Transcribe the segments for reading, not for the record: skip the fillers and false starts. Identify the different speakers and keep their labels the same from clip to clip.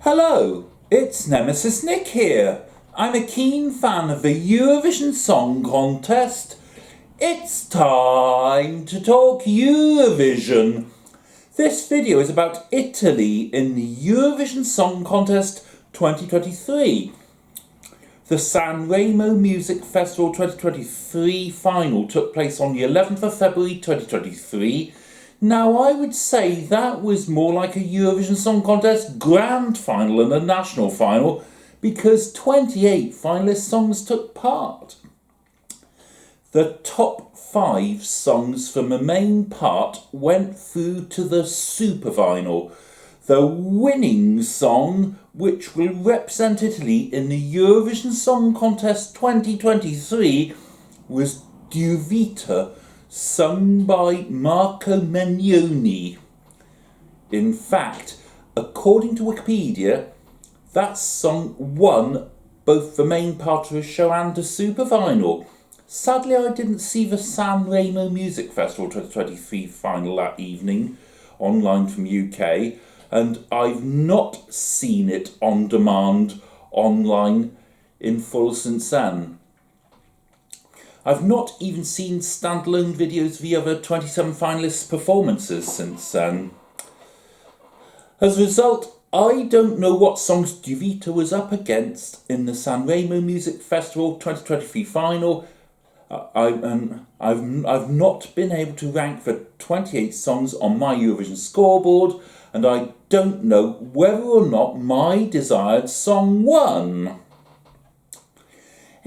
Speaker 1: Hello, it's Nemesis Nick here. I'm a keen fan of the Eurovision Song Contest. It's time to talk Eurovision. This video is about Italy in the Eurovision Song Contest 2023. The Sanremo Music Festival 2023 final took place on the 11th of February 2023. Now, I would say that was more like a Eurovision Song Contest grand final than a national final because 28 finalist songs took part. The top 5 songs from the main part went through to the super final. The winning song, which will represent Italy in the Eurovision Song Contest 2023, was Vite, sung by Marco Mengoni. In fact, according to Wikipedia, that song won both the main part of the show and the super final. Sadly, I didn't see the Sanremo Music Festival 2023 final that evening, online from UK, and I've not seen it on demand online in full since then. I've not even seen standalone videos of the other 27 finalists' performances since then. As a result, I don't know what songs Vite was up against in the Sanremo Music Festival 2023 final. I've not been able to rank the 28 songs on my Eurovision scoreboard, and I don't know whether or not my desired song won.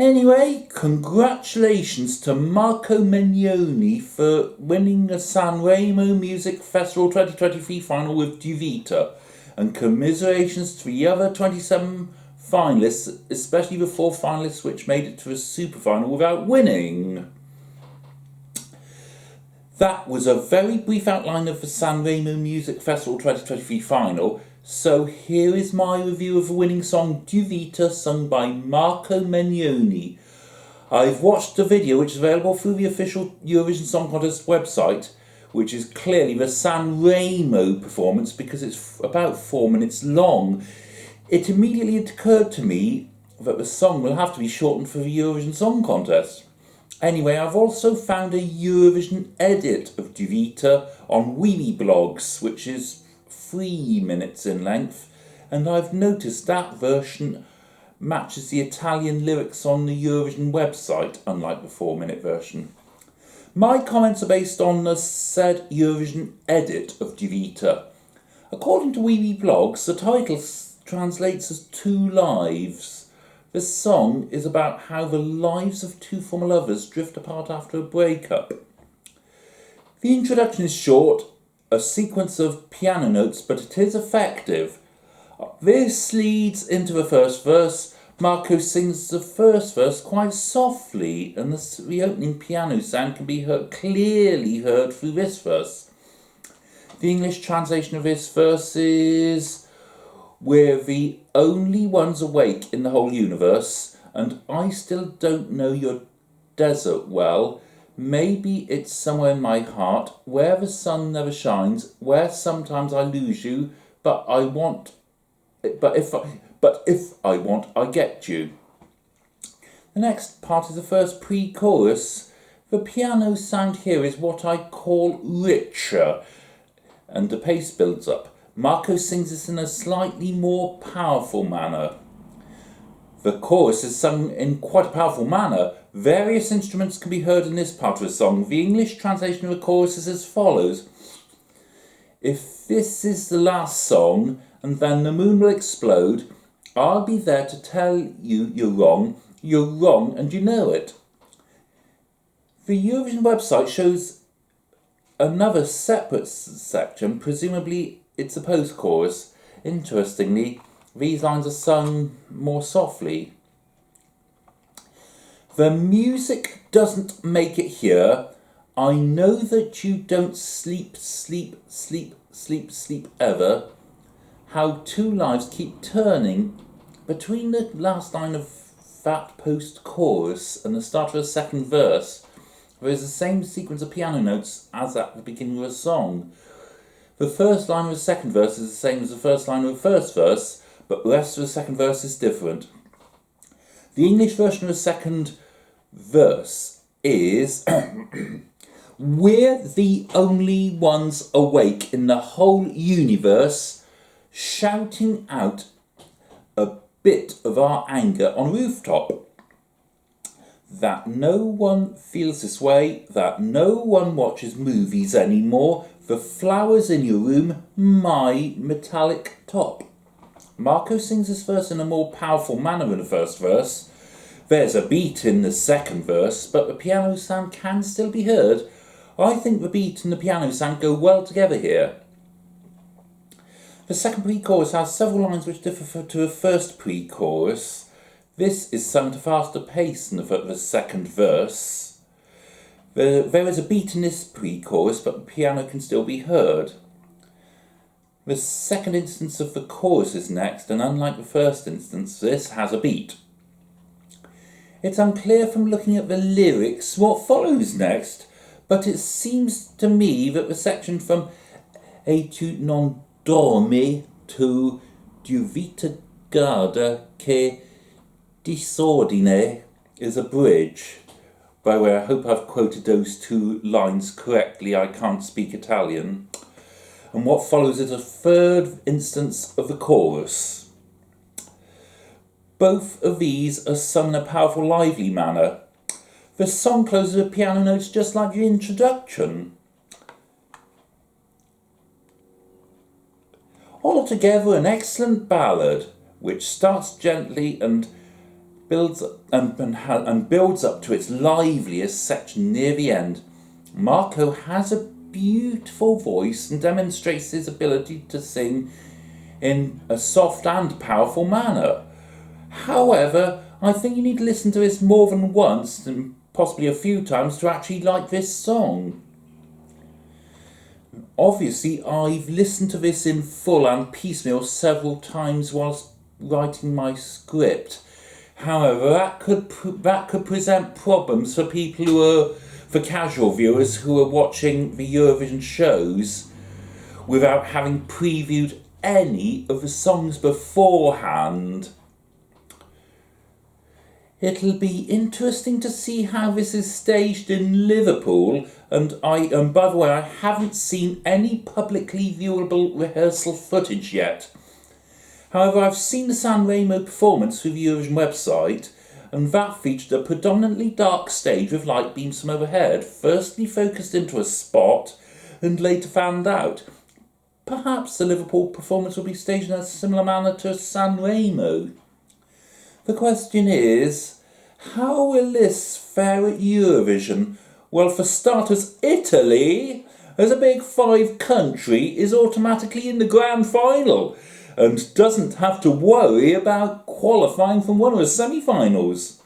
Speaker 1: Anyway, congratulations to Marco Mengoni for winning the Sanremo Music Festival 2023 final with Vite, and commiserations to the other 27 finalists, especially the 4 finalists which made it to a super final without winning. That was a very brief outline of the Sanremo Music Festival 2023 final. So here is my review of the winning song Vite, sung by Marco Mengoni. I've watched the video, which is available through the official Eurovision Song Contest website, which is clearly the Sanremo performance because it's about 4 minutes long. It immediately occurred to me that the song will have to be shortened for the Eurovision Song Contest. Anyway, I've also found a Eurovision edit of Vite on Vite blogs, which is 3 minutes in length, and I've noticed that version matches the Italian lyrics on the Eurovision website, unlike the 4-minute version. My comments are based on the said Eurovision edit of Vite. According to Vite blogs, the title translates as 2 lives. The song is about how the lives of 2 former lovers drift apart after a breakup. The introduction is short, a sequence of piano notes, but it is effective. This leads into the first verse. Marco sings the first verse quite softly, and the opening piano sound can be clearly heard through this verse. The English translation of this verse is, "We're the only ones awake in the whole universe, and I still don't know your desert well. Maybe it's somewhere in my heart, where the sun never shines, where sometimes I lose you, but if I want, I get you." The next part is the first pre-chorus. The piano sound here is what I call richer, and the pace builds up. Marco sings this in a slightly more powerful manner. The chorus is sung in quite a powerful manner. Various instruments can be heard in this part of the song. The English translation of the chorus is as follows. "If this is the last song, and then the moon will explode, I'll be there to tell you you're wrong, and you know it." The Eurovision website shows another separate section, presumably it's a post-chorus. Interestingly, these lines are sung more softly. "The music doesn't make it here. I know that you don't sleep ever. How 2 lives keep turning." Between the last line of that post-chorus and the start of the second verse, there is the same sequence of piano notes as at the beginning of the song. The first line of the second verse is the same as the first line of the first verse, but the rest of the second verse is different. The English version of the second verse is we're the only ones awake in the whole universe, shouting out a bit of our anger on a rooftop. That no one feels this way, that no one watches movies anymore, the flowers in your room, my metallic top. Marco sings this verse in a more powerful manner than the first verse. There's a beat in the second verse, but the piano sound can still be heard. I think the beat and the piano sound go well together here. The second pre-chorus has several lines which differ to the first pre-chorus. This is sung at a faster pace than the second verse. There is a beat in this pre-chorus, but the piano can still be heard. The second instance of the chorus is next, and unlike the first instance, this has a beat. It's unclear from looking at the lyrics what follows next, but it seems to me that the section from E tu non dormi to Du vita guarda che disordine is a bridge. By the way, I hope I've quoted those two lines correctly. I can't speak Italian. And what follows is a third instance of the chorus. Both of these are sung in a powerful, lively manner. The song closes with piano notes just like the introduction. Altogether, an excellent ballad which starts gently and builds up to its liveliest section near the end. Marco has a beautiful voice and demonstrates his ability to sing in a soft and powerful manner. However, I think you need to listen to this more than once and possibly a few times to actually like this song. Obviously, I've listened to this in full and piecemeal several times whilst writing my script. However, that could present problems for for casual viewers who are watching the Eurovision shows without having previewed any of the songs beforehand. It'll be interesting to see how this is staged in Liverpool, and by the way, I haven't seen any publicly viewable rehearsal footage yet. However, I've seen the San Remo performance through the Eurovision website, and that featured a predominantly dark stage with light beams from overhead, firstly focused into a spot and later fanned out. Perhaps the Liverpool performance will be staged in a similar manner to San Remo. The question is, how will this fare at Eurovision? Well, for starters, Italy, as a Big Five country, is automatically in the grand final and doesn't have to worry about qualifying from one of the semi-finals.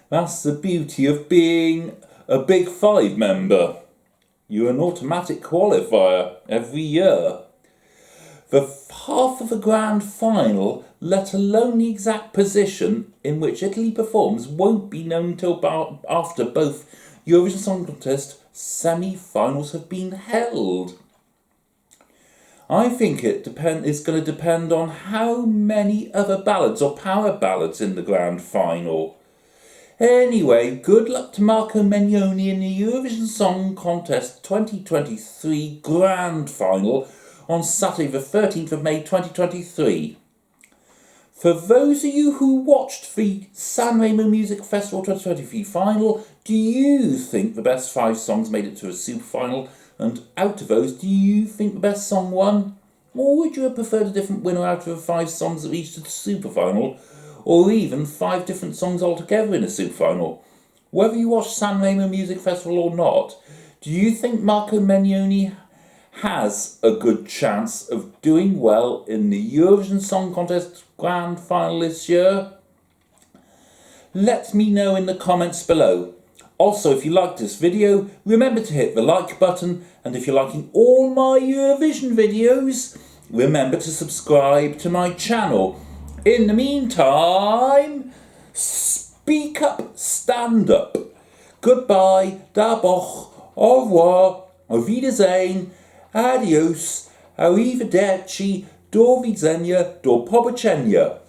Speaker 1: That's the beauty of being a Big Five member. You're an automatic qualifier every year. The half of the grand final, let alone the exact position in which Italy performs, won't be known until after both Eurovision Song Contest semi-finals have been held. I think it's going to depend on how many other ballads or power ballads in the grand final. Anyway, good luck to Marco Mengoni in the Eurovision Song Contest 2023 grand final on Saturday the 13th of May 2023. For those of you who watched the San Remo Music Festival 2023 final, do you think the best 5 songs made it to a super final? And out of those, do you think the best song won? Or would you have preferred a different winner out of the 5 songs that reached the super final? Or even 5 different songs altogether in a super final? Whether you watched San Remo Music Festival or not, do you think Marco Mengoni has a good chance of doing well in the Eurovision Song Contest grand final this year? Let me know in the comments below. Also, if you liked this video, remember to hit the like button, and if you're liking all my Eurovision videos, remember to subscribe to my channel. In the meantime, speak up, stand up. Goodbye, da boch, au revoir, auf Wiedersehen, adios, arrivederci, do widzenia, do poboczenia.